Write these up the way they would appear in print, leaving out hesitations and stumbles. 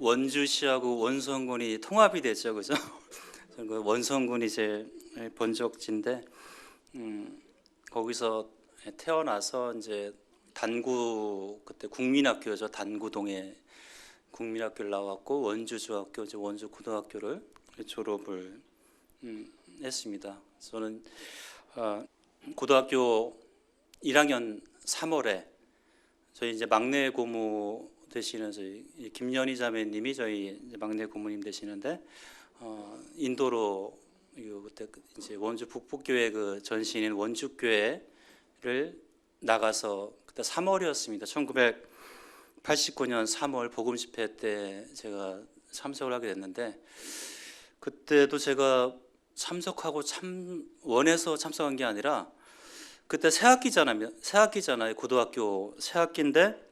원주시하고 원성군이 통합이 됐죠, 그죠? 그 원성군이 제 본적지인데 거기서 태어나서 이제 단구 그때 국민학교죠, 단구동에 국민학교를 나왔고 원주중학교, 이제 원주고등학교를 졸업을 했습니다. 저는 고등학교 1학년 3월에 저희 이제 막내 고모 되시는 저희 김연희 자매님이 저희 이제 막내 고모님 되시는데 인도로 그때 이제 원주 북부교회 그 전신인 원주교회를 나가서 그때 3월이었습니다. 1989년 3월 복음 집회 때 제가 참석을 하게 됐는데 그때도 제가 참석하고 원해서 참석한 게 아니라 그때 새학기잖아요. 고등학교 새학기인데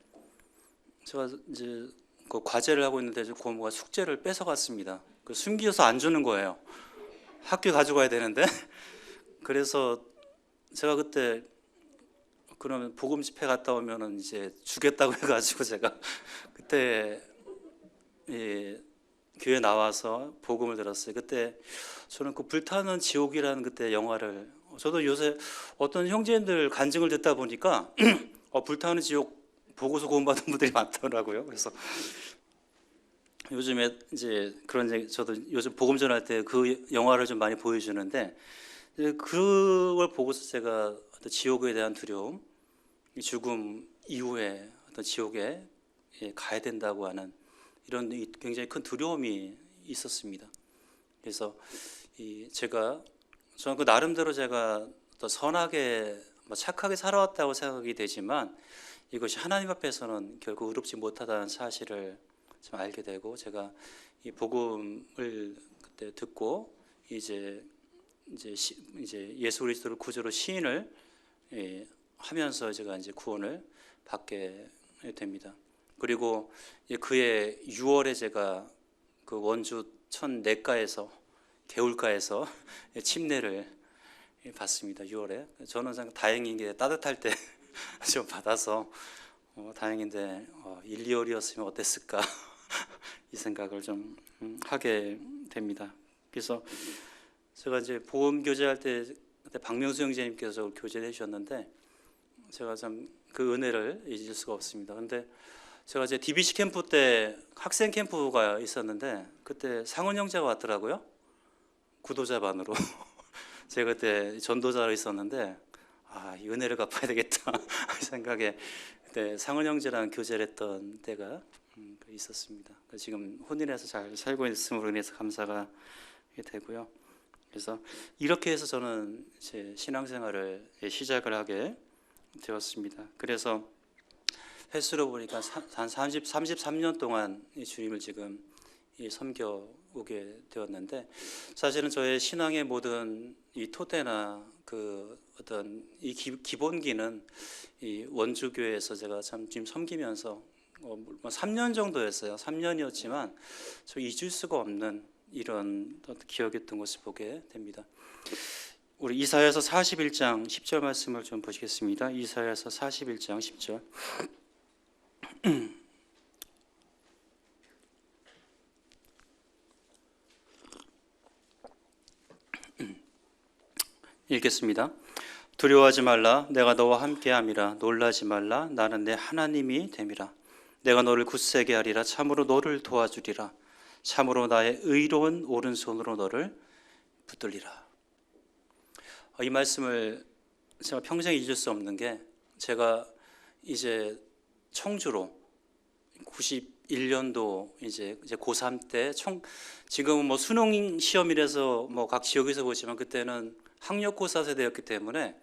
제가 이제 그 과제를 하고 있는데 고모가 숙제를 뺏어갔습니다. 그 숨겨서 안 주는 거예요. 학교 가져가야 되는데 그래서 제가 그때 그러면 복음 집회 갔다 오면은 이제 주겠다고 해가지고 제가 그때 교회 나와서 복음을 들었어요. 그때 저는 그 불타는 지옥이라는 그때 영화를 저도 요새 어떤 형제들 간증을 듣다 보니까 불타는 지옥 보고서 구원받은 분들이 많더라고요. 그래서 요즘에 이제 그런 저도 요즘 복음 전할 때 그 영화를 좀 많이 보여주는데 그걸 보고서 제가 어떤 지옥에 대한 두려움, 죽음 이후에 어떤 지옥에 가야 된다고 하는 이런 굉장히 큰 두려움이 있었습니다. 그래서 저는 그 나름대로 제가 또 선하게 착하게 살아왔다고 생각이 되지만 이것이 하나님 앞에서는 결국 의롭지 못하다는 사실을 좀 알게 되고 제가 이 복음을 그때 듣고 이제 예수 그리스도를 구주로 시인을 하면서 제가 이제 구원을 받게 됩니다. 그리고 그해 6월에 제가 그 원주 천 내가에서 개울가에서 침례를 받습니다. 6월에 저는 다행인 게 따뜻할 때 좀 받아서 다행인데 1, 2월이었으면 어땠을까 이 생각을 좀 하게 됩니다. 그래서 제가 이제 보험 교제할 때 그때 박명수 형제님께서 교제를 해주셨는데 제가 참 그 은혜를 잊을 수가 없습니다. 근데 제가 이제 DBC 캠프 때 학생 캠프가 있었는데 그때 상은 형제가 왔더라고요. 구도자반으로 제가 그때 전도자로 있었는데 이 은혜를 갚아야 되겠다 생각에 그때 상은 형제랑 교제를 했던 때가 있었습니다. 지금 혼인해서 잘 살고 있음으로 인해서 감사가 되고요. 그래서 이렇게 해서 저는 제 신앙생활을 시작을 하게 되었습니다. 그래서 횟수로 보니까 한 33년 동안 이 주님을 지금 섬겨오게 되었는데 사실은 저의 신앙의 모든 이 토대나 그 어떤 이 기본기는 이 원주교회에서 제가 참 지금 섬기면서 3년 정도였어요. 3년이었지만 저 잊을 수가 없는 이런 기억했던 것을 보게 됩니다. 우리 이사야서 41장 10절 말씀을 좀 보시겠습니다. 이사야서 41장 10절. 읽겠습니다. 두려워하지 말라. 내가 너와 함께함이라. 놀라지 말라. 나는 내 하나님이 됨이라. 내가 너를 굳세게 하리라. 참으로 너를 도와주리라. 참으로 나의 의로운 오른손으로 너를 붙들리라. 이 말씀을 제가 평생 잊을 수 없는 게 제가 이제 청주로 91년도 이제 고3 때 지금은 뭐 수능 시험이라서 뭐 각 지역에서 보지만 그때는 학력고사 세대였기 때문에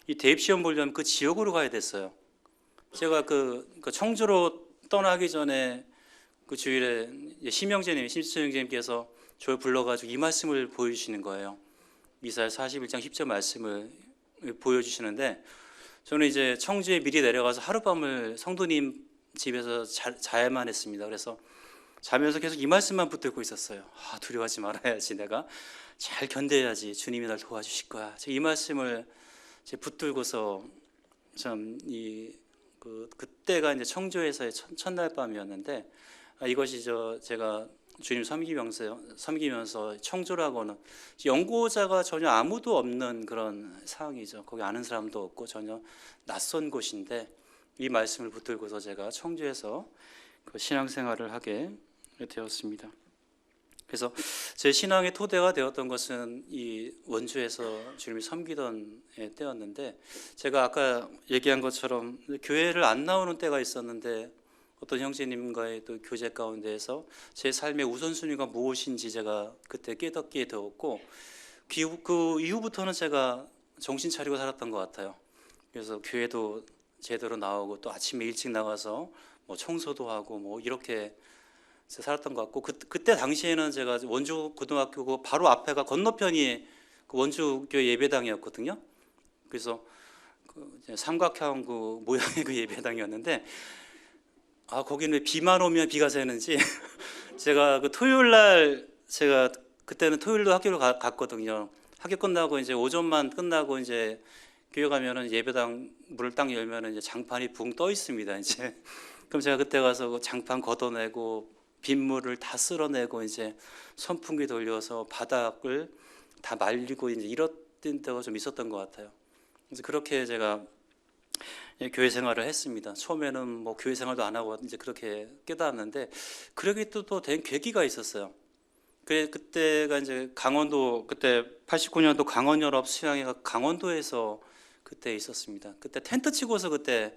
이 대입 시험 보려면 그 지역으로 가야 됐어요. 제가 그 청주로 떠나기 전에 그 주일에 심수영 형제님께서 저를 불러가지고 이 말씀을 보여주시는 거예요. 이사야 41장 10절 말씀을 보여주시는데 저는 이제 청주에 미리 내려가서 하룻밤을 성도님 집에서 자야만 했습니다. 그래서 자면서 계속 이 말씀만 붙들고 있었어요. 두려워하지 말아야지, 내가 잘 견뎌야지, 주님이 날 도와주실 거야. 이 말씀을 붙들고서 참 그때가 이제 청주에서의 첫날 밤이었는데 이것이 제가 주님 섬기면서 청조라고는 연고자가 전혀 아무도 없는 그런 상황이죠. 거기 아는 사람도 없고 전혀 낯선 곳인데 이 말씀을 붙들고서 제가 청주에서 그 신앙생활을 하게 되었습니다. 그래서 제 신앙의 토대가 되었던 것은 이 원주에서 주님이 섬기던 때였는데, 제가 아까 얘기한 것처럼 교회를 안 나오는 때가 있었는데 어떤 형제님과의 또 교제 가운데에서 제 삶의 우선순위가 무엇인지 제가 그때 깨닫게 되었고, 그 이후부터는 제가 정신 차리고 살았던 것 같아요. 그래서 교회도 제대로 나오고 또 아침에 일찍 나가서 뭐 청소도 하고 뭐 이렇게 살았던 것 같고, 그때 당시에는 제가 원주 고등학교고 바로 앞에가 건너편이 그 원주교회 예배당이었거든요. 그래서 그 삼각형 그 모양의 그 예배당이었는데, 거기는 왜 비만 오면 비가 새는지 제가 그 토요일 날, 제가 그때는 토요일도 학교를 갔거든요. 학교 끝나고 이제 오전만 끝나고 이제 교회 가면은 예배당 문을 딱 열면은 이제 장판이 붕 떠 있습니다. 이제 그럼 제가 그때 가서 그 장판 걷어내고 빗물을 다 쓸어내고 이제 선풍기 돌려서 바닥을 다 말리고 이제 이랬던 때가 좀 있었던 것 같아요. 그래서 그렇게 제가 교회 생활을 했습니다. 처음에는 뭐 교회 생활도 안 하고 이제 그렇게 깨달았는데, 그러기 또 된 계기가 있었어요. 그때가 이제 강원도, 그때 89년도 강원연합 수양회가 강원도에서 그때 있었습니다. 그때 텐트 치고서 그때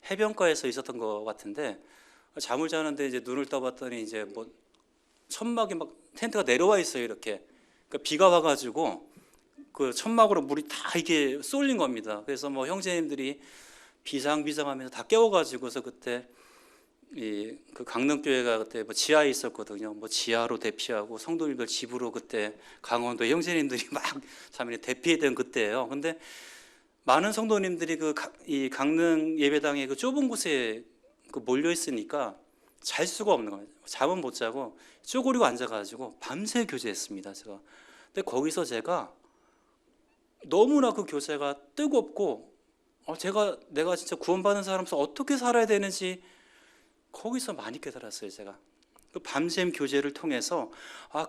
해변가에서 있었던 것 같은데, 잠을 자는데 이제 눈을 떠봤더니 이제 뭐 천막이 막 텐트가 내려와 있어요. 이렇게. 그러니까 비가 와가지고 그 천막으로 물이 다 이게 쏠린 겁니다. 그래서 뭐 형제님들이 비상하면서 다 깨워가지고서 그때 그 강릉교회가 그때 뭐 지하에 있었거든요. 뭐 지하로 대피하고 성도님들 집으로 그때 강원도 형제님들이 막 자매님 대피했던 그때예요. 근데 많은 성도님들이 이 강릉 예배당의 그 좁은 곳에 몰려 있으니까 잘 수가 없는 거예요. 잠은 못 자고 쪼그리고 앉아가지고 밤새 교제했습니다. 제가. 근데 거기서 제가 너무나 그 교제가 뜨겁고, 내가 진짜 구원받은 사람으로서 어떻게 살아야 되는지 거기서 많이 깨달았어요. 제가 그 밤샘 교제를 통해서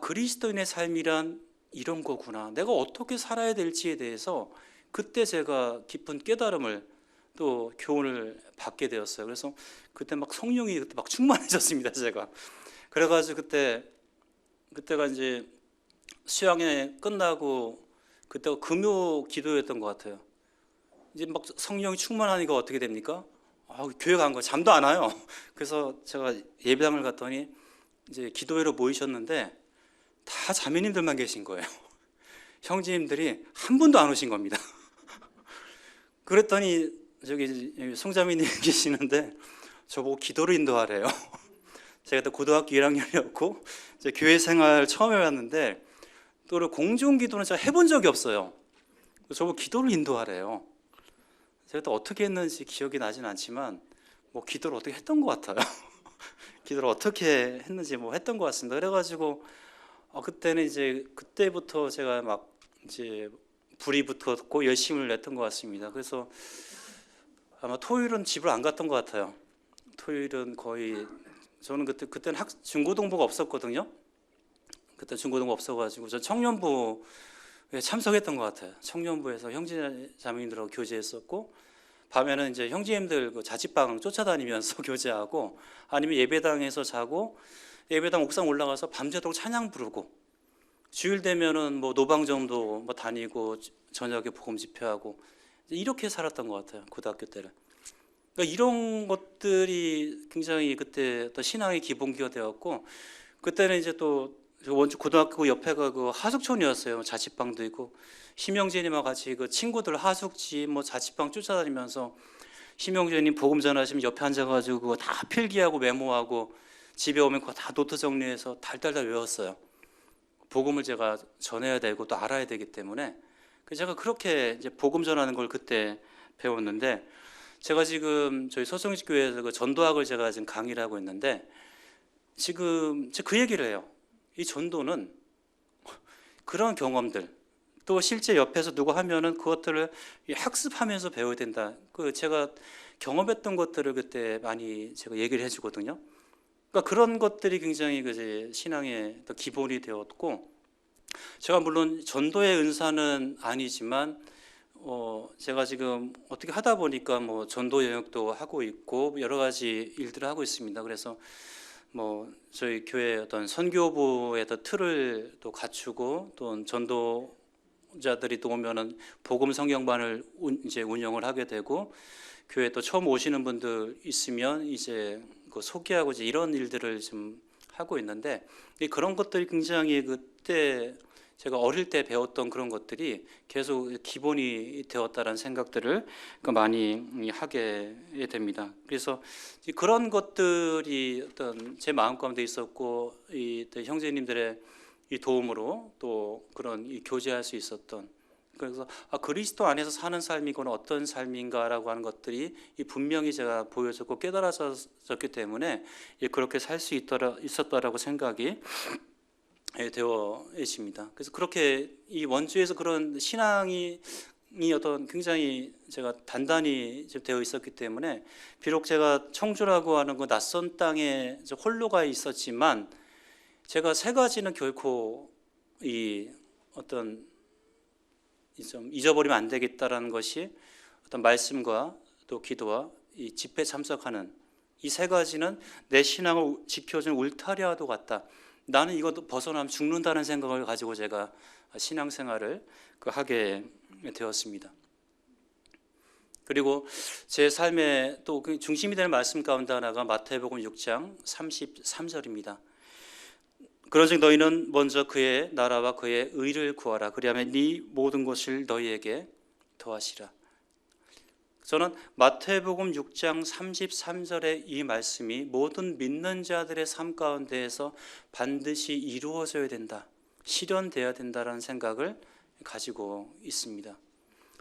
그리스도인의 삶이란 이런 거구나, 내가 어떻게 살아야 될지에 대해서 그때 제가 깊은 깨달음을 또 교훈을 받게 되었어요. 그래서 그때 막 성령이 그때 막 충만해졌습니다. 제가. 그래가지고 그때가 이제 수양회 끝나고 그때가 금요 기도였던 것 같아요. 이제 막 성령이 충만하니까 어떻게 됩니까? 교회 간 거 잠도 안 와요. 그래서 제가 예배당을 갔더니 이제 기도회로 모이셨는데 다 자매님들만 계신 거예요. 형제님들이 한 분도 안 오신 겁니다. 그랬더니 저기 송자매님 계시는데 저보고 기도를 인도하래요. 제가 그때 고등학교 1학년이었고 이제 교회 생활 처음 해봤는데, 또 공중기도는 제가 해본 적이 없어요. 저보고 기도를 인도하래요. 제가 또 어떻게 했는지 기억이 나진 않지만 뭐 기도를 어떻게 했던 것 같아요. 기도를 어떻게 했는지 뭐 했던 것 같습니다. 그래가지고 그때는 이제 그때부터 제가 막 이제 불이 붙었고 열심을 냈던 것 같습니다. 그래서 아마 토요일은 집을 안 갔던 것 같아요. 토요일은 거의, 저는 그때는 중고등부가 없었거든요. 그때 중고등부 없어가지고 저 청년부에 참석했던 것 같아요. 청년부에서 형제 자매님들하고 교제했었고, 밤에는 이제 형제님들 그 자취방 쫓아다니면서 교제하고, 아니면 예배당에서 자고 예배당 옥상 올라가서 밤새도록 찬양 부르고, 주일 되면은 뭐 노방정도 뭐 다니고 저녁에 복음 집회하고 이렇게 살았던 것 같아요. 고등학교 때는. 그러니까 이런 것들이 굉장히 그때 또 신앙의 기본기가 되었고, 그때는 이제 또 원주 고등학교 옆에가 그 하숙촌이었어요. 자취방도 있고, 심영재님과 같이 그 친구들 하숙지 뭐 자취방 쫓아다니면서 심영재님 복음 전하시면 옆에 앉아가지고 그거 다 필기하고 메모하고 집에 오면 그거 다 노트 정리해서 달달달 외웠어요. 복음을 제가 전해야 되고 또 알아야 되기 때문에 제가 그렇게 이제 복음 전하는 걸 그때 배웠는데, 제가 지금 저희 서성지교회에서 그 전도학을 제가 지금 강의를 하고 있는데, 지금 제가 그 얘기를 해요. 이 전도는 그런 경험들, 또 실제 옆에서 누가 하면은 그것들을 학습하면서 배워야 된다. 제가 경험했던 것들을 그때 많이 제가 얘기를 해주거든요. 그러니까 그런 것들이 굉장히 그 신앙의 또 기본이 되었고, 제가 물론 전도의 은사는 아니지만 제가 지금 어떻게 하다 보니까 뭐 전도 영역도 하고 있고 여러 가지 일들을 하고 있습니다. 그래서 뭐 저희 교회 어떤 선교부의 또 틀을 또 갖추고 또 전도자들이 또 오면은 복음 성경반을 이제 운영을 하게 되고, 교회 또 처음 오시는 분들 있으면 이제 그 소개하고 이제 이런 일들을 좀 하고 있는데, 그런 것들이 굉장히 그때 제가 어릴 때 배웠던 그런 것들이 계속 기본이 되었다라는 생각들을 많이 하게 됩니다. 그래서 그런 것들이 어떤 제 마음 가운데 있었고, 또 형제님들의 이 도움으로 또 그런 교제할 수 있었던, 그래서 그리스도 안에서 사는 삶이거나 어떤 삶인가라고 하는 것들이 분명히 제가 보여졌고 깨달아졌기 때문에 그렇게 살 수 있었다라고 생각이 되어 있습니다. 그래서 그렇게 이 원주에서 그런 신앙이 어떤 굉장히 제가 단단히 되어 있었기 때문에, 비록 제가 청주라고 하는 그 낯선 땅에 홀로가 있었지만 제가 세 가지는 결코 이 어떤 좀 잊어버리면 안 되겠다라는 것이 어떤 말씀과 또 기도와 이 집회 참석하는 이 세 가지는 내 신앙을 지켜준 울타리와도 같다. 나는 이것도 벗어나면 죽는다는 생각을 가지고 제가 신앙생활을 하게 되었습니다. 그리고 제 삶의 또 그 중심이 되는 말씀 가운데 하나가 마태복음 6장 33절입니다. 그런즉 너희는 먼저 그의 나라와 그의 의를 구하라. 그리하면 네 모든 것을 너희에게 더하시라. 저는 마태복음 6장 33절의 이 말씀이 모든 믿는 자들의 삶 가운데에서 반드시 이루어져야 된다, 실현되어야 된다라는 생각을 가지고 있습니다.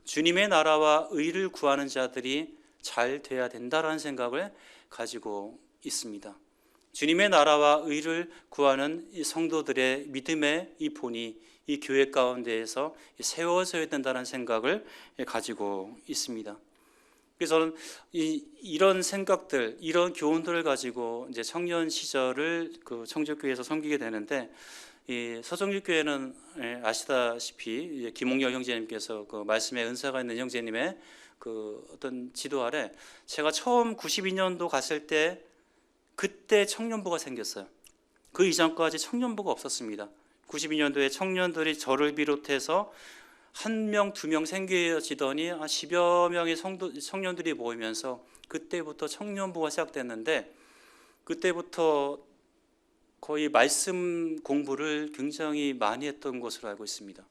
주님의 나라와 의를 구하는 자들이 잘 돼야 된다라는 생각을 가지고 있습니다. 주님의 나라와 의를 구하는 이 성도들의 믿음의 이 본이 이 교회 가운데에서 세워져야 된다는 생각을 가지고 있습니다. 그래서 저는 이런 생각들, 이런 교훈들을 가지고 이제 청년 시절을 그 청주교회에서 섬기게 되는데, 이 서정주교회는 아시다시피 김홍열 형제님께서 그 말씀의 은사가 있는 형제님의 그 어떤 지도 아래 제가 처음 92년도 갔을 때 그때 청년부가 생겼어요. 그 이전까지 청년부가 없었습니다. 92년도에 청년들이 저를 비롯해서 한 명, 두 명 생겨지더니 한 10여 명의 청년들이 모이면서 그때부터 청년부가 시작됐는데, 그때부터 거의 말씀 공부를 굉장히 많이 했던 것으로 알고 있습니다.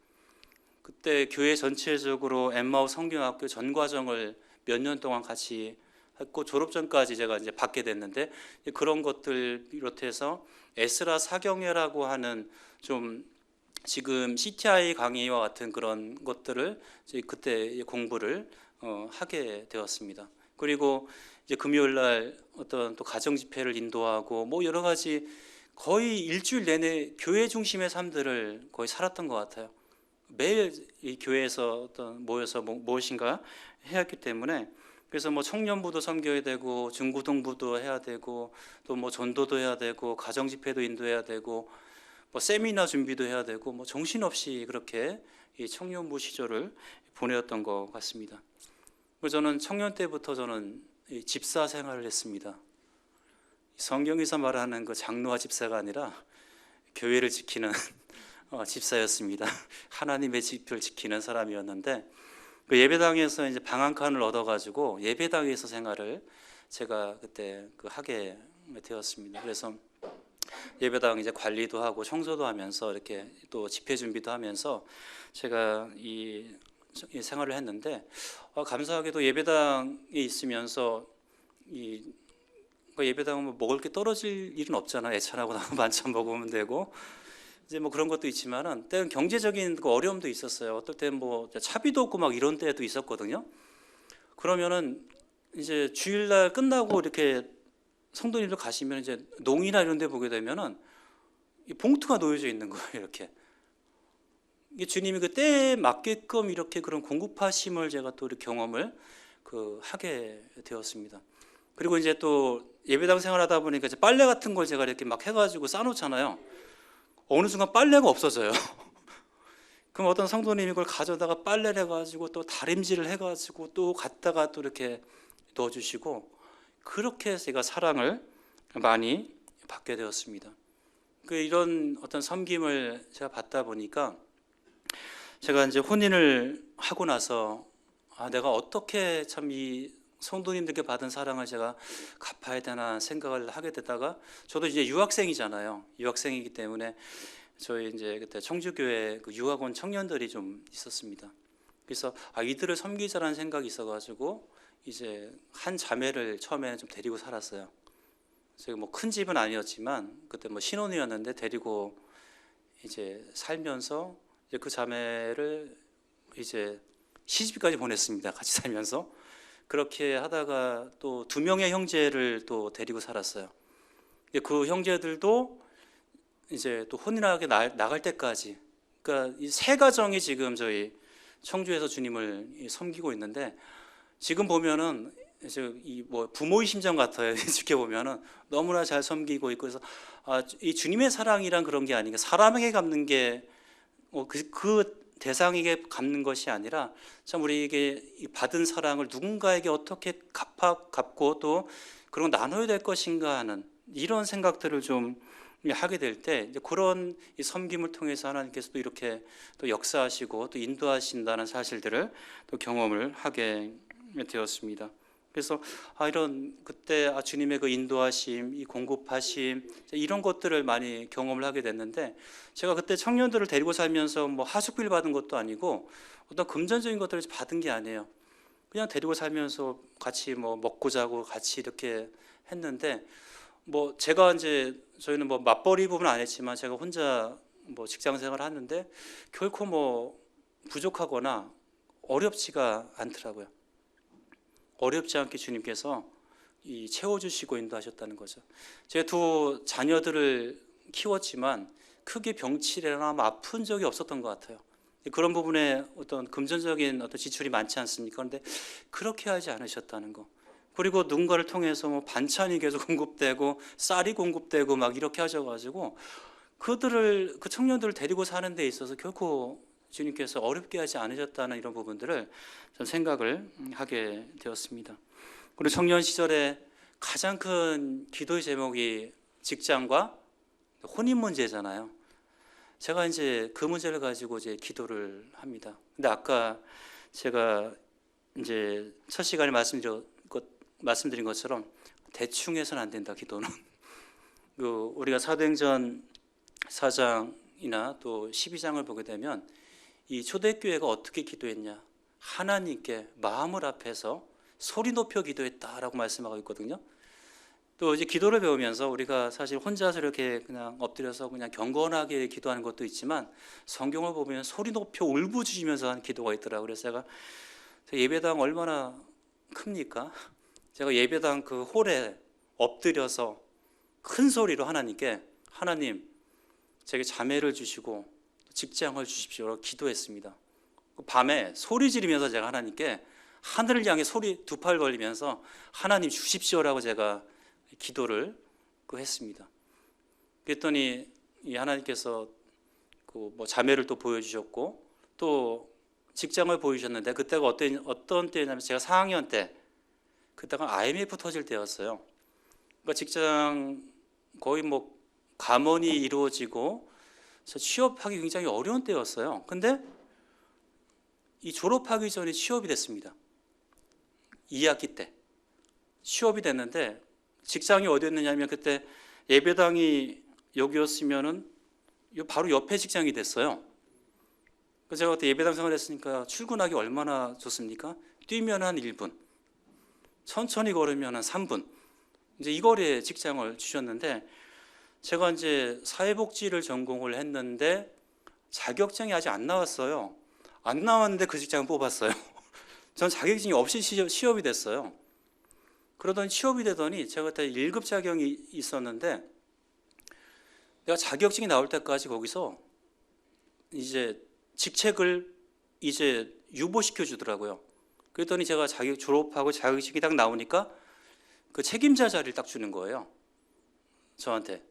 그때 교회 전체적으로 엠마오 성경학교 전 과정을 몇 년 동안 같이 했고, 졸업전까지 제가 이제 받게 됐는데, 그런 것들 비롯해서 에스라 사경회라고 하는 좀 지금 CTI 강의와 같은 그런 것들을 그때 공부를 하게 되었습니다. 그리고 이제 금요일 날 어떤 또 가정 집회를 인도하고 뭐 여러 가지 거의 일주일 내내 교회 중심의 삶들을 거의 살았던 것 같아요. 매일 이 교회에서 어떤 모여서 무엇인가 해야 했기 때문에, 그래서 뭐 청년부도 섬겨야 되고 중고등부도 해야 되고 또 뭐 전도도 해야 되고 가정 집회도 인도해야 되고 뭐 세미나 준비도 해야 되고 뭐 정신없이 그렇게 이 청년부 시절을 보내었던 것 같습니다. 그래서 저는 청년 때부터 저는 이 집사 생활을 했습니다. 성경에서 말하는 그 장로와 집사가 아니라 교회를 지키는 집사였습니다. 하나님의 집을 지키는 사람이었는데, 그 예배당에서 이제 방 한 칸을 얻어가지고 예배당에서 생활을 제가 그때 하게 되었습니다. 그래서 예배당 이제 관리도 하고 청소도 하면서 이렇게 또 집회 준비도 하면서 제가 이 생활을 했는데, 감사하게도 예배당에 있으면서 예배당은 뭐 먹을 게 떨어질 일은 없잖아. 애찬하고 나무 반찬 먹으면 되고 이제 뭐 그런 것도 있지만은 때는 경제적인 그 어려움도 있었어요. 어떨 때는 뭐 차비도 없고 막 이런 때도 있었거든요. 그러면은 이제 주일날 끝나고 이렇게 성도님들 가시면 이제 농이나 이런 데 보게 되면은 이 봉투가 놓여져 있는 거예요. 이렇게 이게 주님이 그 때에 맞게끔 이렇게 그런 공급하심을 제가 또 이렇게 경험을 하게 되었습니다. 그리고 이제 또 예배당 생활하다 보니까 이제 빨래 같은 걸 제가 이렇게 막 해가지고 싸놓잖아요. 어느 순간 빨래가 없어져요. 그럼 어떤 성도님이 그걸 가져다가 빨래를 해가지고 또 다림질을 해가지고 또 갖다가 또 이렇게 넣어주시고, 그렇게 해서 제가 사랑을 많이 받게 되었습니다. 이런 어떤 섬김을 제가 받다 보니까 제가 이제 혼인을 하고 나서 내가 어떻게 참 이 성도님들께 받은 사랑을 제가 갚아야 되나 생각을 하게 되다가, 저도 이제 유학생이잖아요. 유학생이기 때문에 저희 이제 그때 청주교회 그 유학원 청년들이 좀 있었습니다. 그래서 이들을 섬기자라는 생각이 있어가지고 이제 한 자매를 처음에는 좀 데리고 살았어요. 제가 뭐 큰 집은 아니었지만 그때 뭐 신혼이었는데 데리고 이제 살면서 이제 그 자매를 이제 시집까지 보냈습니다. 같이 살면서. 그렇게 하다가 또 2명의 형제를 또 데리고 살았어요. 그 형제들도 이제 또 혼인하게 나갈 때까지, 그러니까 이 세 가정이 지금 저희 청주에서 주님을 섬기고 있는데, 지금 보면은 이제 이 뭐 부모의 심정 같아요. 지켜보면은 너무나 잘 섬기고 있고, 그래서 이 주님의 사랑이란 그런 게 아니라 사람에게 갚는 게 그 대상에게 갚는 것이 아니라 참 우리에게 받은 사랑을 누군가에게 어떻게 갚고 또 그런 거 나눠야 될 것인가 하는 이런 생각들을 좀 하게 될 때, 그런 이 섬김을 통해서 하나님께서 또 이렇게 또 역사하시고 또 인도하신다는 사실들을 또 경험을 하게 되었습니다. 그래서 이런 그때 주님의 그 인도하심, 이 공급하심, 이런 것들을 많이 경험을 하게 됐는데, 제가 그때 청년들을 데리고 살면서 뭐 하숙비를 받은 것도 아니고 어떤 금전적인 것들을 받은 게 아니에요. 그냥 데리고 살면서 같이 뭐 먹고 자고 같이 이렇게 했는데, 뭐 제가 이제 저희는 뭐 맞벌이 부분은 안 했지만 제가 혼자 뭐 직장 생활을 하는데 결코 뭐 부족하거나 어렵지가 않더라고요. 어렵지 않게 주님께서 채워주시고 인도하셨다는 거죠. 제가 2 자녀들을 키웠지만 크게 병치레나 아픈 적이 없었던 것 같아요. 그런 부분에 어떤 금전적인 어떤 지출이 많지 않습니까? 그런데 그렇게 하지 않으셨다는 거. 그리고 누군가를 통해서 뭐 반찬이 계속 공급되고 쌀이 공급되고 막 이렇게 하셔가지고 그 청년들을 데리고 사는 데 있어서 결코 주님께서 어렵게 하지 않으셨다는 이런 부분들을 전 생각을 하게 되었습니다. 그리고 청년 시절에 가장 큰 기도의 제목이 직장과 혼인 문제잖아요. 제가 이제 그 문제를 가지고 이제 기도를 합니다. 근데 아까 제가 이제 첫 시간에 말씀드린 것처럼 대충 해서는 안 된다, 기도는. 우리가 사도행전 4장이나 또 12장을 보게 되면 이 초대교회가 어떻게 기도했냐, 하나님께 마음을 합해서 소리 높여 기도했다라고 말씀하고 있거든요. 또 이제 기도를 배우면서 우리가 사실 혼자서 이렇게 그냥 엎드려서 그냥 경건하게 기도하는 것도 있지만, 성경을 보면 소리 높여 울부짖으면서 하는 기도가 있더라고요. 그래서 제가 예배당 얼마나 큽니까? 제가 예배당 그 홀에 엎드려서 큰 소리로 하나님께, 하나님 제게 자매를 주시고 직장을 주십시오 기도했습니다. 밤에 소리 지르면서 제가 하나님께 하늘을 향해 소리 2팔 벌리면서 하나님 주십시오라고 제가 기도를 했습니다. 그랬더니 이 하나님께서 뭐 자매를 또 보여주셨고 또 직장을 보여주셨는데, 그때가 어떤 때냐면 제가 4학년 때, 그때가 IMF 터질 때였어요. 그러니까 직장 거의 뭐 감원이 이루어지고 취업하기 굉장히 어려운 때였어요. 근데 이 졸업하기 전에 취업이 됐습니다. 2학기 때 취업이 됐는데, 직장이 어디였느냐면 그때 예배당이 여기였으면은 바로 옆에 직장이 됐어요. 그래서 제가 그때 예배당 생활했으니까 출근하기 얼마나 좋습니까? 뛰면 한 1분, 천천히 걸으면 한 3분, 이제 이 거리에 직장을 주셨는데, 제가 이제 사회복지를 전공을 했는데 자격증이 아직 안 나왔어요. 안 나왔는데 그 직장을 뽑았어요. 전 자격증이 없이 취업이 됐어요. 그러더니 취업이 되더니 제가 그때 1급 자격이 있었는데, 내가 자격증이 나올 때까지 거기서 이제 직책을 이제 유보시켜 주더라고요. 그랬더니 제가 졸업하고 자격증이 딱 나오니까 그 책임자 자리를 딱 주는 거예요, 저한테.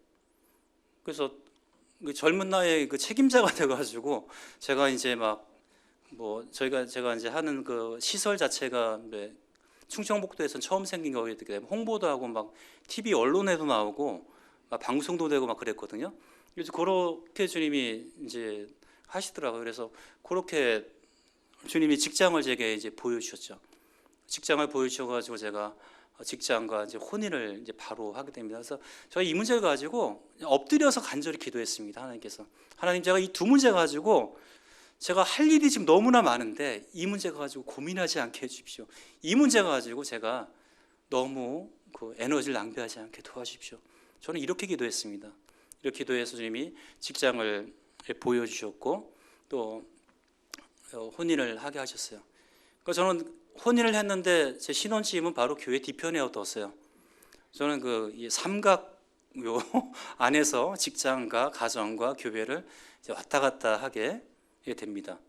그래서 그 젊은 나이에 그 책임자가 돼가지고 제가 이제 막 뭐 제가 이제 하는 그 시설 자체가 충청북도에선 처음 생긴 거기 때문에 홍보도 하고 막 TV 언론에도 나오고 막 방송도 되고 막 그랬거든요. 그래서 그렇게 주님이 이제 하시더라고요. 그래서 그렇게 주님이 직장을 제게 이제 보여주셨죠. 직장을 보여주셔가지고 제가 직장과 이제 혼인을 이제 바로 하게 됩니다. 그래서 제가 이 문제를 가지고 엎드려서 간절히 기도했습니다. 하나님께서, 하나님, 제가 이 두 문제 가지고 제가 할 일이 지금 너무나 많은데 이 문제 가지고 고민하지 않게 해주십시오. 이 문제 가지고 제가 너무 그 에너지를 낭비하지 않게 도와주십시오. 저는 이렇게 기도했습니다. 이렇게 기도해서 주님이 직장을 보여주셨고 또 혼인을 하게 하셨어요. 그러니까 저는 혼인을 했는데 제 신혼집은 바로 교회 뒤편에 뒀어요. 저는 그 삼각 요 안에서 직장과 가정과 교회를 이제 왔다 갔다 하게 됩니다.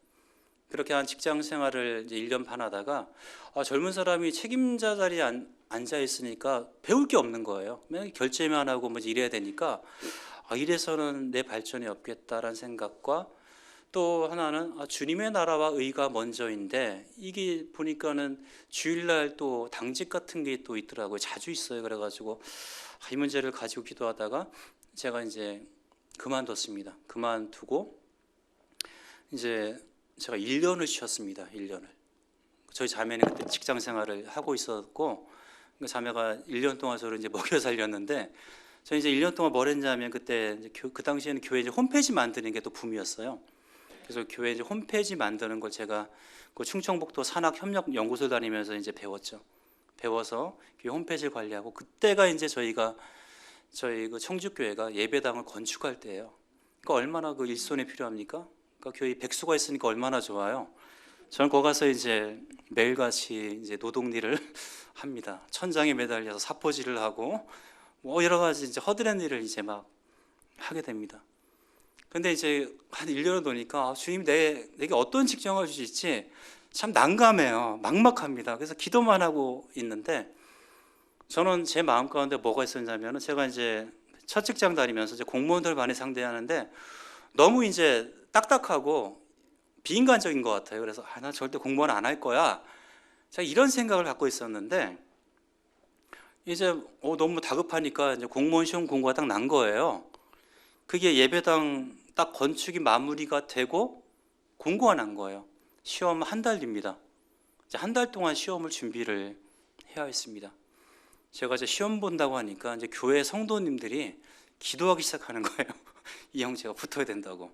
그렇게 한 직장 생활을 이제 1년 반 하다가 젊은 사람이 책임자 자리에 앉아 있으니까 배울 게 없는 거예요. 맨날 결제만 하고 뭐 일해야 되니까 이래서는 내 발전이 없겠다라는 생각과 또 하나는 주님의 나라와 의가 먼저인데 이게 보니까는 주일날 또 당직 같은 게 또 있더라고요. 자주 있어요. 그래가지고 이 문제를 가지고 기도하다가 제가 이제 그만뒀습니다. 그만두고 이제 제가 1년을 쉬었습니다. 1년을. 저희 자매는 그때 직장 생활을 하고 있었고 그 자매가 1년 동안 저를 이제 먹여 살렸는데 저 이제 1년 동안 뭘 했냐면 그때 이제 그 당시에는 교회 이제 홈페이지 만드는 게 또 붐이었어요. 그래서 교회 이제 홈페이지 만드는 걸 제가 그 충청북도 산학협력연구소 다니면서 이제 배웠죠. 배워서 교회 홈페이지를 관리하고 그때가 이제 저희 그 청주교회가 예배당을 건축할 때예요. 그러니까 얼마나 그 일손이 필요합니까? 그러니까 교회 백수가 있으니까 얼마나 좋아요. 저는 거기 가서 이제 매일같이 이제 노동일을 합니다. 천장에 매달려서 사포질을 하고 뭐 여러 가지 이제 허드렛 일을 이제 막 하게 됩니다. 근데 이제 한 1년을 노니까 주님 내게 어떤 직장을 주실지 참 난감해요. 막막합니다. 그래서 기도만 하고 있는데 저는 제 마음 가운데 뭐가 있었냐면 제가 이제 첫 직장 다니면서 이제 공무원들 많이 상대하는데 너무 이제 딱딱하고 비인간적인 것 같아요. 그래서 나 절대 공무원 안 할 거야. 제가 이런 생각을 갖고 있었는데 이제 너무 다급하니까 이제 공무원 시험 공고가 딱 난 거예요. 그게 예배당 딱 건축이 마무리가 되고 공고가 난 거예요. 시험 한 달 뒤입니다. 이제 한 달 동안 시험을 준비를 해야 했습니다. 제가 이제 시험 본다고 하니까 이제 교회 성도님들이 기도하기 시작하는 거예요. 이 형제가 붙어야 된다고.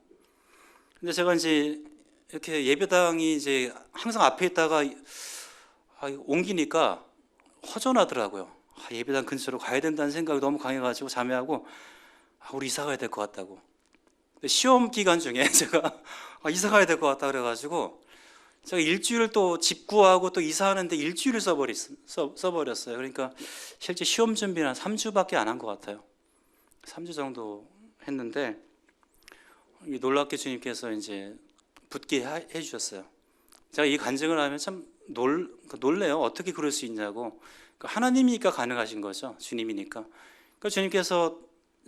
근데 제가 이제 이렇게 예배당이 이제 항상 앞에 있다가 옮기니까 허전하더라고요. 예배당 근처로 가야 된다는 생각이 너무 강해가지고 자매하고 우리 이사 가야 될 것 같다고. 시험 기간 중에 제가 이사 가야 될 것 같다 그래가지고 제가 일주일을 또 집 구하고 또 이사하는데 일주일을 써버렸어요. 그러니까 실제 시험 준비는 한 3주밖에 안 한 것 같아요. 3주 정도 했는데 놀랍게 주님께서 이제 붙게 해주셨어요. 제가 이 간증을 하면 참 놀래요. 어떻게 그럴 수 있냐고. 하나님이니까 가능하신 거죠. 주님이니까. 그러니까 주님께서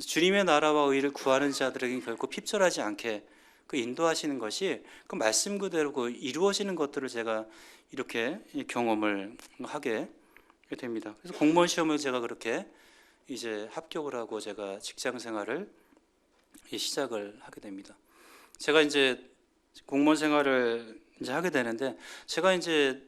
주님의 나라와 의를 구하는 자들에게 결코 핍절하지 않게 그 인도하시는 것이 그 말씀 그대로 그 이루어지는 것들을 제가 이렇게 경험을 하게 됩니다. 그래서 공무원 시험을 제가 그렇게 이제 합격을 하고 제가 직장 생활을 시작을 하게 됩니다. 제가 이제 공무원 생활을 이제 하게 되는데 제가 이제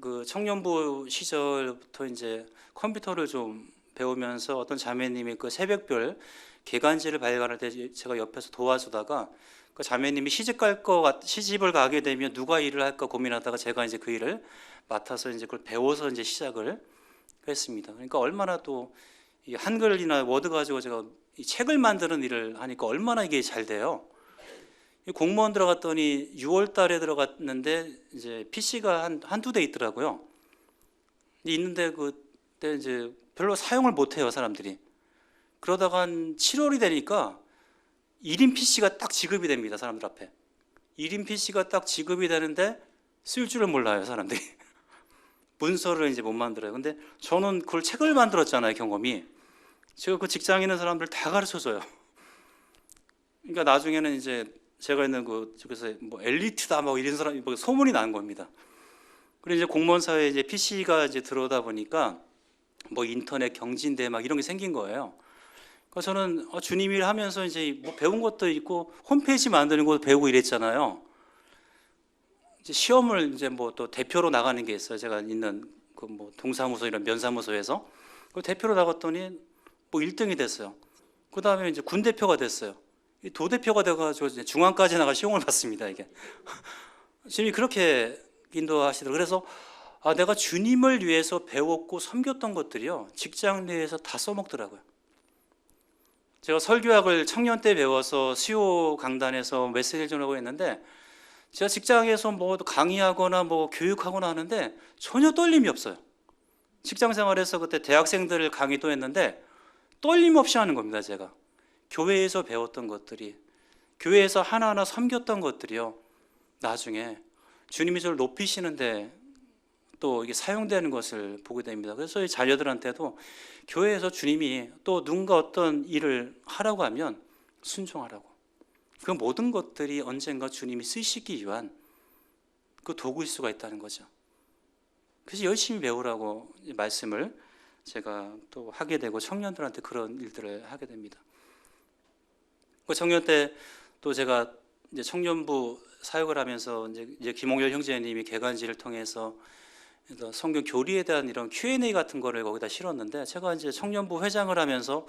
그 청년부 시절부터 이제 컴퓨터를 좀 배우면서 어떤 자매님이 그 새벽별 개간지를 발간할 때 제가 옆에서 도와주다가 그 자매님이 시집을 가게 되면 누가 일을 할까 고민하다가 제가 이제 그 일을 맡아서 이제 그걸 배워서 이제 시작을 했습니다. 그러니까 얼마나 또 이 한글이나 워드 가지고 제가 이 책을 만드는 일을 하니까 얼마나 이게 잘 돼요. 공무원 들어갔더니 6월 달에 들어갔는데 이제 PC가 한두 대 있더라고요. 있는데 그때 이제 별로 사용을 못 해요, 사람들이. 그러다가 한 7월이 되니까 1인 PC가 딱 지급이 됩니다, 사람들 앞에. 1인 PC가 딱 지급이 되는데 쓸 줄을 몰라요, 사람들이. 문서를 이제 못 만들어요. 근데 저는 그걸 책을 만들었잖아요, 경험이. 제가 그 직장에 있는 사람들 다 가르쳐 줘요. 그러니까 나중에는 이제 제가 있는 그 저기서 뭐 엘리트다 막 이런 사람이 뭐 소문이 나는 겁니다. 그리고 이제 공무원 사회에 이제 PC가 이제 들어오다 보니까 뭐 인터넷 경진대 막 이런 게 생긴 거예요. 그래서 저는 주님 일 하면서 이제 뭐 배운 것도 있고 홈페이지 만드는 것도 배우고 이랬잖아요. 이제 시험을 이제 뭐 또 대표로 나가는 게 있어요. 제가 있는 그 뭐 동사무소 이런 면사무소에서 그 대표로 나갔더니 뭐 1등이 됐어요. 그 다음에 이제 군 대표가 됐어요. 이 도대표가 돼가지고 이제 중앙까지 나가 시험을 봤습니다. 이게 주님이 그렇게 인도하시더라고요. 그래서 내가 주님을 위해서 배웠고 섬겼던 것들이요 직장 내에서 다 써먹더라고요. 제가 설교학을 청년 때 배워서 수요 강단에서 메시지를 전하고 했는데 제가 직장에서 뭐 강의하거나 뭐 교육하거나 하는데 전혀 떨림이 없어요. 직장 생활에서 그때 대학생들 강의도 했는데 떨림 없이 하는 겁니다. 제가 교회에서 배웠던 것들이, 교회에서 하나하나 섬겼던 것들이요 나중에 주님이 저를 높이시는데 또 이게 사용되는 것을 보게 됩니다. 그래서 이 자녀들한테도 교회에서 주님이 또 누군가 어떤 일을 하라고 하면 순종하라고, 그 모든 것들이 언젠가 주님이 쓰시기 위한 그 도구일 수가 있다는 거죠. 그래서 열심히 배우라고 말씀을 제가 또 하게 되고 청년들한테 그런 일들을 하게 됩니다. 그 청년 때 또 제가 이제 청년부 사역을 하면서 이제 김홍열 형제님이 개간지를 통해서 성경 교리에 대한 이런 Q&A 같은 거를 거기다 실었는데 제가 이제 청년부 회장을 하면서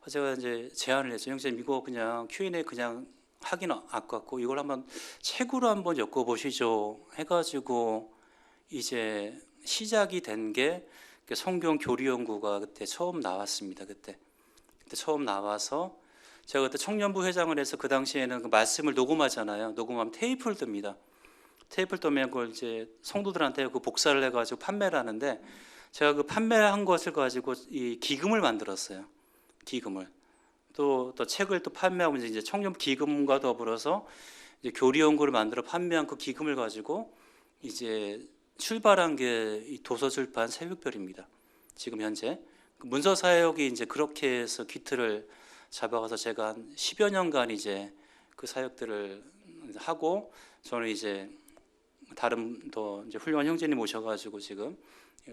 제가 이제 제안을 했어요. 형제님 이거 그냥 Q&A 그냥 하기는 아깝고 이걸 한번 책으로 한번 엮어보시죠 해가지고 이제 시작이 된 게 성경 교리 연구가 그때 처음 나왔습니다. 그때 처음 나와서 제가 그때 청년부 회장을 해서 그 당시에는 그 말씀을 녹음하잖아요. 녹음하면 테이프를 듭니다. 테이프를 뜨면 그걸 이제 성도들한테 그 복사를 해가지고 판매를 하는데 제가 그 판매한 것을 가지고 이 기금을 만들었어요. 기금을 또 책을 또 판매하고 이제 청년 기금과 더불어서 이제 교리 연구를 만들어 판매한 그 기금을 가지고 이제 출발한 게 이 도서출판 새벽별입니다. 지금 현재 문서 사역이 이제 그렇게 해서 기틀을 잡아가서 제가 한 10여 년간 이제 그 사역들을 하고 저는 이제 다른 더 이제 훌륭한 형제님 오셔가지고 지금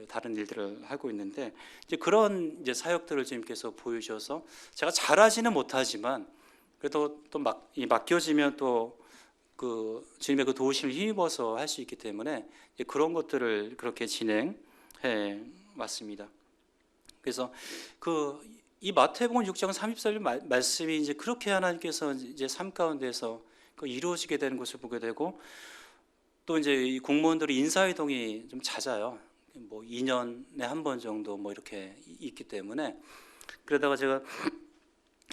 다른 일들을 하고 있는데 이제 그런 이제 사역들을 주님께서 보여주셔서 제가 잘하지는 못하지만 그래도 또 맡겨지면 또 그 주님의 그 도우심을 힘입어서 할 수 있기 때문에 이제 그런 것들을 그렇게 진행해 왔습니다. 그래서 이 마태복음 6장 34절 말씀이 이제 그렇게 하나님께서 이제 삶 가운데서 그 이루어지게 되는 것을 보게 되고 또 이제 이 공무원들이 인사이동이 좀 잦아요. 뭐 2년에 한 번 정도 뭐 이렇게 있기 때문에 그러다가 제가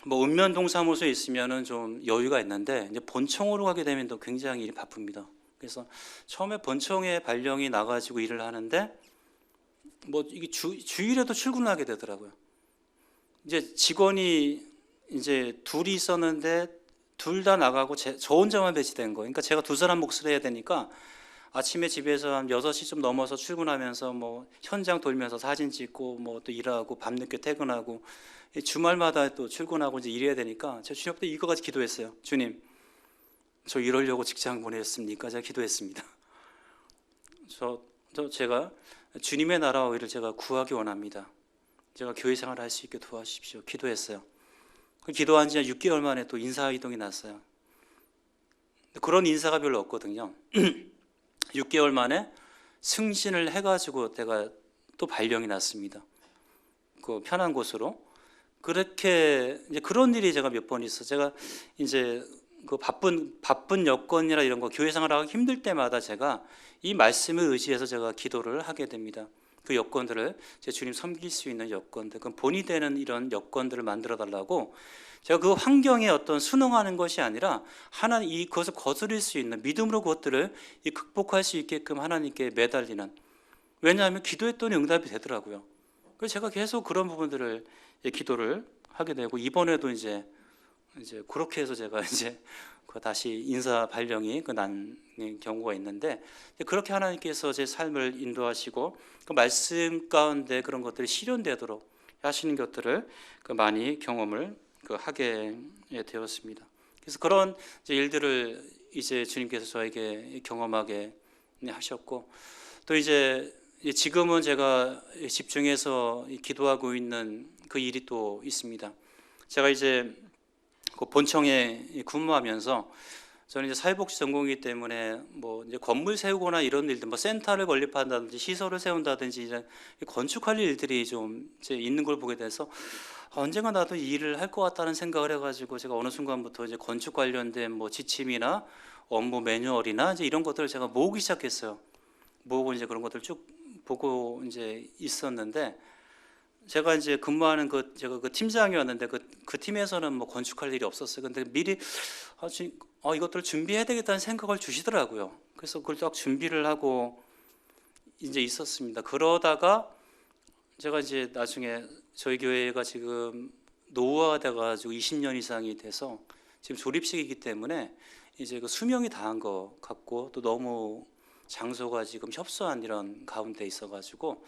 뭐 읍면동사무소에 있으면은 좀 여유가 있는데 이제 본청으로 가게 되면 또 굉장히 일이 바쁩니다. 그래서 처음에 본청에 발령이 나가지고 일을 하는데 뭐 이게 주일에도 출근하게 되더라고요. 이제 직원이 이제 둘이 있었는데 둘 다 나가고 저 혼자만 배치된 거예요. 그러니까 제가 두 사람 몫을 해야 되니까 아침에 집에서 한 6시 좀 넘어서 출근하면서 뭐 현장 돌면서 사진 찍고 뭐 또 일하고 밤늦게 퇴근하고 주말마다 또 출근하고 이제 일해야 되니까 제가 주님 앞에 이거까지 기도했어요. 주님, 저 이러려고 직장 보냈습니까? 제가 기도했습니다. 제가 주님의 나라와 의를 제가 구하기 원합니다. 제가 교회 생활을 할 수 있게 도와주십시오. 기도했어요. 기도한 지 6개월 만에 또 인사 이동이 났어요. 그런 인사가 별로 없거든요. 6개월 만에 승진을 해가지고 내가 또 발령이 났습니다. 그 편한 곳으로. 그렇게 이제 그런 일이 제가 몇 번 있어. 제가 이제 그 바쁜 여건이나 이런 거 교회 생활하기 힘들 때마다 제가 이 말씀을 의지해서 제가 기도를 하게 됩니다. 그 여건들을 제 주님 섬길 수 있는 여건들, 그 본이 되는 이런 여건들을 만들어 달라고 제가 그 환경에 어떤 순응하는 것이 아니라 하나님 이것을 거스릴 수 있는 믿음으로 그것들을 극복할 수 있게끔 하나님께 매달리는. 왜냐하면 기도했더니 응답이 되더라고요. 그래서 제가 계속 그런 부분들을 기도를 하게 되고 이번에도 이제 이제 그렇게 해서 제가 이제 그 다시 인사 발령이 난 경우가 있는데, 그렇게 하나님께서 제 삶을 인도하시고 그 말씀 가운데 그런 것들이 실현되도록 하시는 것들을 많이 경험을 하게 되었습니다. 그래서 그런 이제 일들을 이제 주님께서 저에게 경험하게 하셨고, 또 이제 지금은 제가 집중해서 기도하고 있는 그 일이 또 있습니다. 제가 이제 그 본청에 근무하면서 저는 이제 사회복지 전공이기 때문에 뭐 이제 건물 세우거나 이런 일들, 뭐 센터를 건립한다든지 시설을 세운다든지 이런 건축할 일들이 좀 이제 있는 걸 보게 돼서 언젠가 나도 이 일을 할 것 같다는 생각을 해가지고 제가 어느 순간부터 이제 건축 관련된 뭐 지침이나 업무 매뉴얼이나 이제 이런 것들을 제가 모으기 시작했어요. 모으고 이제 그런 것들 쭉 보고 이제 있었는데, 제가 이제 근무하는 제가 그 팀장이었는데 그 팀에서는 뭐 건축할 일이 없었어요. 근데 미리 이것들을 준비해야 되겠다는 생각을 주시더라고요. 그래서 그걸 딱 준비를 하고 이제 있었습니다. 그러다가 제가 이제 나중에 저희 교회가 지금 노후화가 돼가지고 20년 이상이 돼서 지금 조립식이기 때문에 이제 그 수명이 다한 것 같고, 또 너무 장소가 지금 협소한 이런 가운데 있어가지고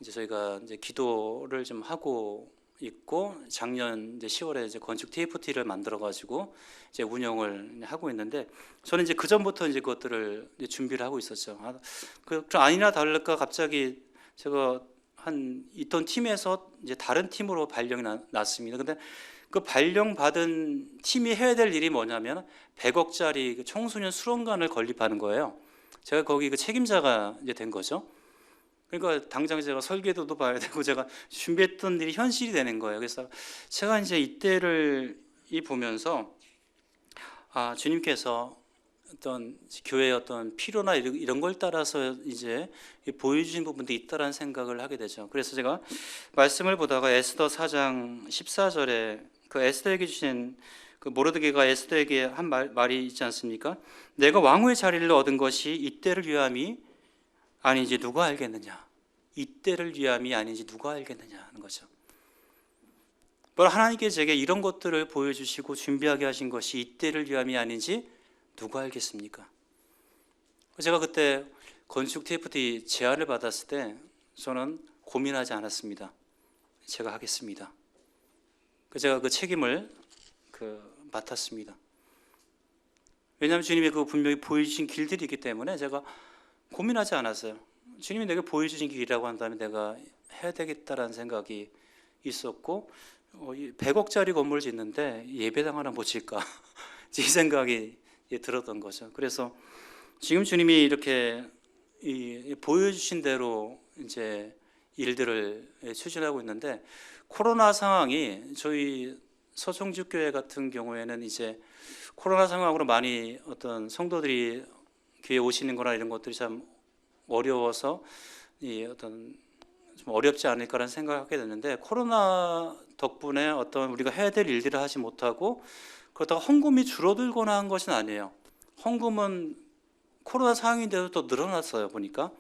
이제 저희가 이제 기도를 좀 하고 있고, 작년 이제 10월에 이제 건축 TFT를 만들어가지고 이제 운영을 하고 있는데, 저는 이제 그 전부터 이제 그것들을 이제 준비를 하고 있었죠. 좀 아니나 다를까 갑자기 제가 있던 팀에서 이제 다른 팀으로 발령이 났습니다. 근데 그 발령 받은 팀이 해야 될 일이 뭐냐면 100억짜리 그 청소년 수련관을 건립하는 거예요. 제가 거기 그 책임자가 이제 된 거죠. 그러니까 당장 제가 설계도도 봐야 되고 제가 준비했던 일이 현실이 되는 거예요. 그래서 제가 이제 이때를 보면서 주님께서 어떤 교회의 어떤 필요나 이런 걸 따라서 이제 보여주신 부분도 있다라는 생각을 하게 되죠. 그래서 제가 말씀을 보다가 에스더 4장 14절에 그 에스더에게 주신 그 모르드게가 에스더에게 한 말이 있지 않습니까? 내가 왕후의 자리를 얻은 것이 이때를 위함이 아닌지 누가 알겠느냐. 이때를 위함이 아닌지 누가 알겠느냐 하는 거죠. 하나님께서 제게 이런 것들을 보여주시고 준비하게 하신 것이 이때를 위함이 아닌지 누가 알겠습니까? 제가 그때 건축 TFT 제안을 받았을 때 저는 고민하지 않았습니다. 제가 하겠습니다. 제가 그 책임을 맡았습니다. 왜냐하면 주님이 분명히 보여주신 길들이 있기 때문에 제가 고민하지 않았어요. 주님이 내게 보여주신 길이라고 한다면 내가 해야 되겠다라는 생각이 있었고, 100억짜리 건물을 짓는데 예배당 하나 못 질까 이 생각이 들었던 거죠. 그래서 지금 주님이 이렇게 보여주신 대로 이제 일들을 추진하고 있는데, 코로나 상황이 저희 서정주교회 같은 경우에는 이제 코로나 상황으로 많이 어떤 성도들이 교회 오시는 거나 이런 것들이 참 어려워서 어떤 좀 어렵지 않을까라는 생각을 하게 됐는데, 코로나 덕분에 어떤 우리가 해야 될 일들을 하지 못하고 그렇다고 헌금이 줄어들거나 한 것은 아니에요. 헌금은 코로나 상황인데도 또 늘어났어요. 보니까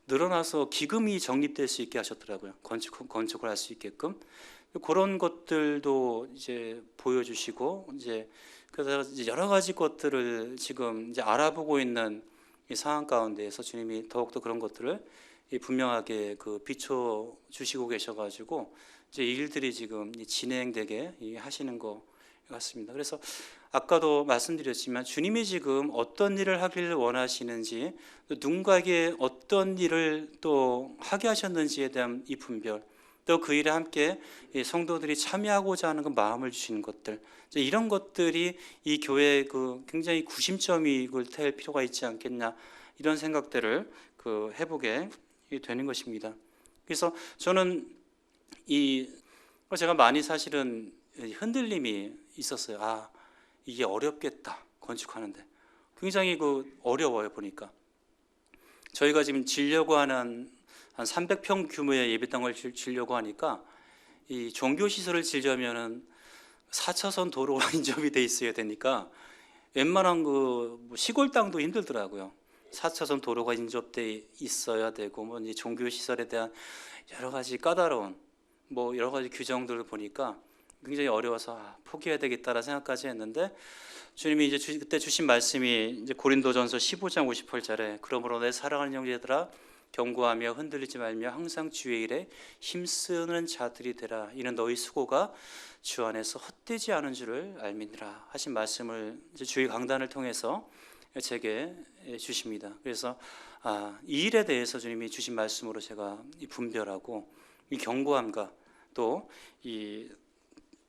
늘어나서 기금이 적립될 수 있게 하셨더라고요. 건축을 할 수 있게끔. 그런 것들도 이제 보여주시고, 그래서 이제 여러 가지 것들을 지금 이제 알아보고 있는 이 상황 가운데에서 주님이 더욱더 그런 것들을 분명하게 비춰 주시고 계셔가지고 이제 일들이 지금 진행되게 하시는 것 같습니다. 그래서 아까도 말씀드렸지만 주님이 지금 어떤 일을 하기를 원하시는지, 또 누군가에게 어떤 일을 또 하게 하셨는지에 대한 이 분별, 또 그 일에 함께 성도들이 참여하고자 하는 그 마음을 주시는 것들, 이런 것들이 이 교회의 굉장히 구심점이 될 필요가 있지 않겠냐, 이런 생각들을 해보게 되는 것입니다. 그래서 저는 제가 많이 사실은 흔들림이 있었어요. 이게 어렵겠다, 건축하는데 굉장히 어려워요. 보니까 저희가 지금 지려고 하는 한 300평 규모의 예배당을 지려고 하니까 이 종교시설을 지려면은 4차선 도로가 인접이 돼 있어야 되니까 웬만한 시골 땅도 힘들더라고요. 4차선 도로가 인접돼 있어야 되고, 이제 종교시설에 대한 여러 가지 까다로운 여러 가지 규정들을 보니까 굉장히 어려워서 포기해야 되겠다라 생각까지 했는데 주님이 이제 그때 주신 말씀이 이제 고린도전서 15장 58절에 그러므로 내 사랑하는 형제들아 경고하며 흔들리지 말며 항상 주의 일에 힘쓰는 자들이 되라. 이는 너희 수고가 주 안에서 헛되지 않은 줄을 알미니라 하신 말씀을 이제 주의 강단을 통해서 제게 주십니다. 그래서 이 일에 대해서 주님이 주신 말씀으로 제가 분별하고 이 경고함과 또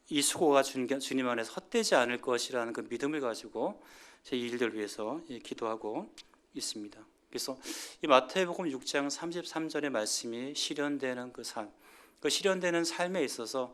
이 수고가 주님 안에서 헛되지 않을 것이라는 그 믿음을 가지고 제 일들을 위해서 기도하고 있습니다. 그래서 이 마태복음 6장 33절의 말씀이 실현되는 그 삶, 그 실현되는 삶에 있어서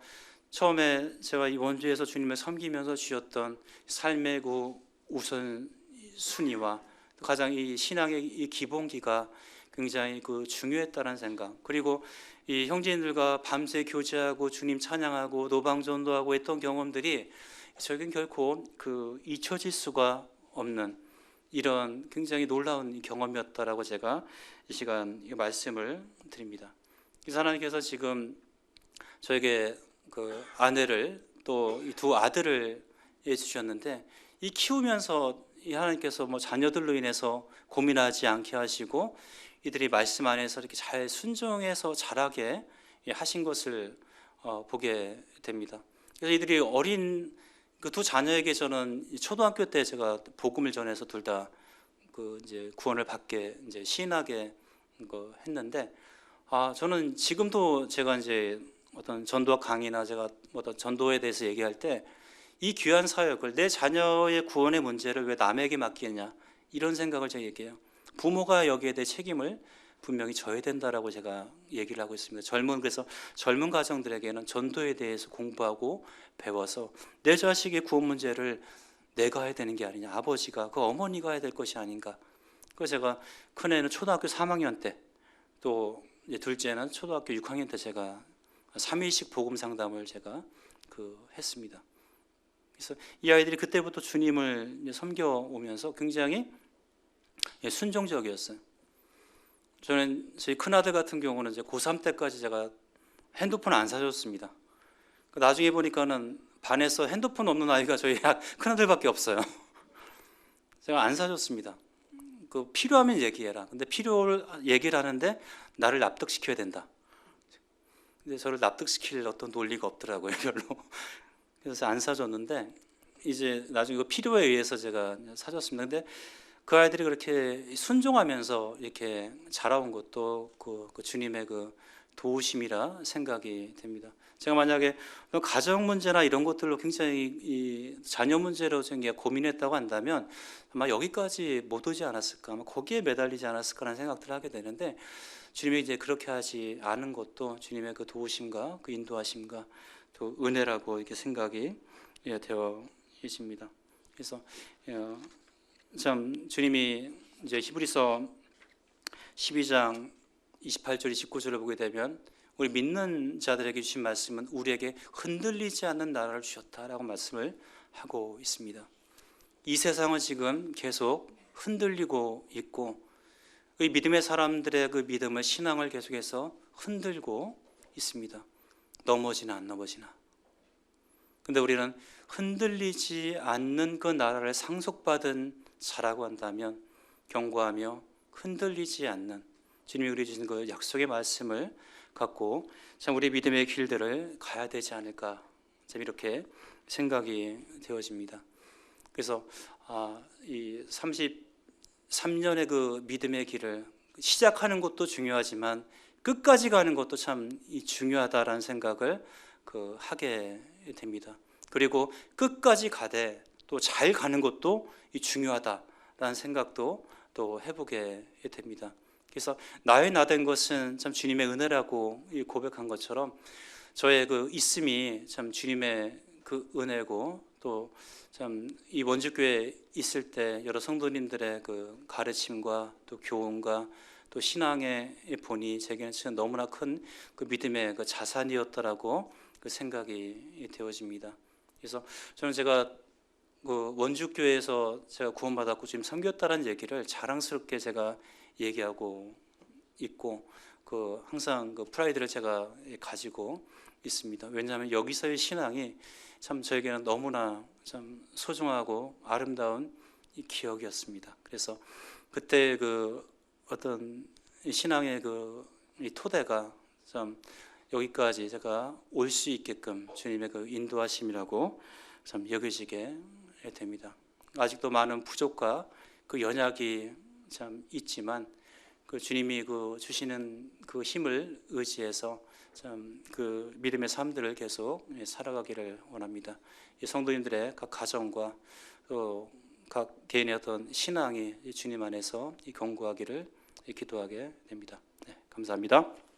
처음에 제가 이 원주에서 주님을 섬기면서 주셨던 삶의 그 우선순위와 가장 이 신앙의 이 기본기가 굉장히 그 중요했다는 생각, 그리고 이 형제인들과 밤새 교제하고 주님 찬양하고 노방전도하고 했던 경험들이 저에겐 결코 그 잊혀질 수가 없는 이런 굉장히 놀라운 경험이었다라고 제가 이 시간 이 말씀을 드립니다. 그래서 하나님께서 지금 저에게 그 아내를 또 이 두 아들을 주셨는데 이 키우면서 이 하나님께서 뭐 자녀들로 인해서 고민하지 않게 하시고 이들이 말씀 안에서 이렇게 잘 순종해서 자라게 하신 것을 보게 됩니다. 그래서 이들이 어린 그 두 자녀에게 저는 초등학교 때 제가 복음을 전해서 둘 다 그 이제 구원을 받게 이제 시인하게 했는데 저는 지금도 제가 이제 어떤 전도학 강의나 제가 어떤 전도에 대해서 얘기할 때 이 귀한 사역을 내 자녀의 구원의 문제를 왜 남에게 맡기느냐 이런 생각을 제가 얘기해요. 부모가 여기에 대해 책임을 분명히 져야 된다라고 제가 얘기를 하고 있습니다. 그래서 젊은 가정들에게는 전도에 대해서 공부하고 배워서 내 자식의 구원 문제를 내가 해야 되는 게 아니냐, 아버지가 그 어머니가 해야 될 것이 아닌가. 그래서 제가 큰애는 초등학교 3학년 때 또 둘째는 초등학교 6학년 때 제가 3일씩 복음 상담을 제가 했습니다. 그래서 이 아이들이 그때부터 주님을 섬겨오면서 굉장히 순종적이었어요. 저는 저희 큰아들 같은 경우는 이제 고3 때까지 제가 핸드폰 안 사줬습니다. 나중에 보니까는 반에서 핸드폰 없는 아이가 저희 큰아들밖에 없어요. 제가 안 사줬습니다. 필요하면 얘기해라. 근데 필요를 얘기를 하는데 나를 납득시켜야 된다. 근데 저를 납득시킬 어떤 논리가 없더라고요, 별로. 그래서 안 사줬는데 이제 나중에 필요에 의해서 제가 사줬습니다. 근데 그 아이들이 그렇게 순종하면서 이렇게 자라온 것도 그 주님의 그 도우심이라 생각이 됩니다. 제가 만약에 가정 문제나 이런 것들로 굉장히 이 자녀 문제로 제가 고민했다고 한다면 아마 여기까지 못 오지 않았을까, 아마 거기에 매달리지 않았을까라는 생각들을 하게 되는데 주님이 이제 그렇게 하지 않은 것도 주님의 그 도우심과 그 인도하심과 또 은혜라고 이렇게 생각이 되어 있습니다. 그래서 참 주님이 이제 히브리서 12장 28절 29절을 보게 되면 우리 믿는 자들에게 주신 말씀은 우리에게 흔들리지 않는 나라를 주셨다라고 말씀을 하고 있습니다. 이 세상은 지금 계속 흔들리고 있고 이 믿음의 사람들의 그 믿음을 신앙을 계속해서 흔들고 있습니다. 넘어지나 안 넘어지나. 근데 우리는 흔들리지 않는 그 나라를 상속받은 자라고 한다면 경고하며 흔들리지 않는 주님이 우리 주신 그 약속의 말씀을 갖고 참 우리 믿음의 길들을 가야 되지 않을까, 참 이렇게 생각이 되어집니다. 그래서 이 33년의 그 믿음의 길을 시작하는 것도 중요하지만 끝까지 가는 것도 참 중요하다라는 생각을 하게 됩니다. 그리고 끝까지 가되 또 잘 가는 것도 중요하다라는 생각도 또 해보게 됩니다. 그래서 나의 나된 것은 참 주님의 은혜라고 고백한 것처럼 저의 그 있음이 참 주님의 그 은혜고 또 참 이 원주교회에 있을 때 여러 성도님들의 그 가르침과 또 교훈과 또 신앙의 본이 제게는 진짜 너무나 큰 그 믿음의 그 자산이었다라고 그 생각이 되어집니다. 그래서 저는 제가 그 원주교회에서 제가 구원받았고 지금 섬겼다는 얘기를 자랑스럽게 제가 얘기하고 있고 그 항상 그 프라이드를 제가 가지고 있습니다. 왜냐하면 여기서의 신앙이 참 저에게는 너무나 참 소중하고 아름다운 이 기억이었습니다. 그래서 그때 그 어떤 신앙의 이 토대가 참 여기까지 제가 올 수 있게끔 주님의 그 인도하심이라고 참 여겨지게 됩니다. 아직도 많은 부족과 그 연약이 참 있지만 그 주님이 그 주시는 그 힘을 의지해서 참 그 믿음의 삶들을 계속 살아가기를 원합니다. 이 성도님들의 각 가정과 또 각 개인의 어떤 신앙이 주님 안에서 이 견고하기를 기도하게 됩니다. 네, 감사합니다.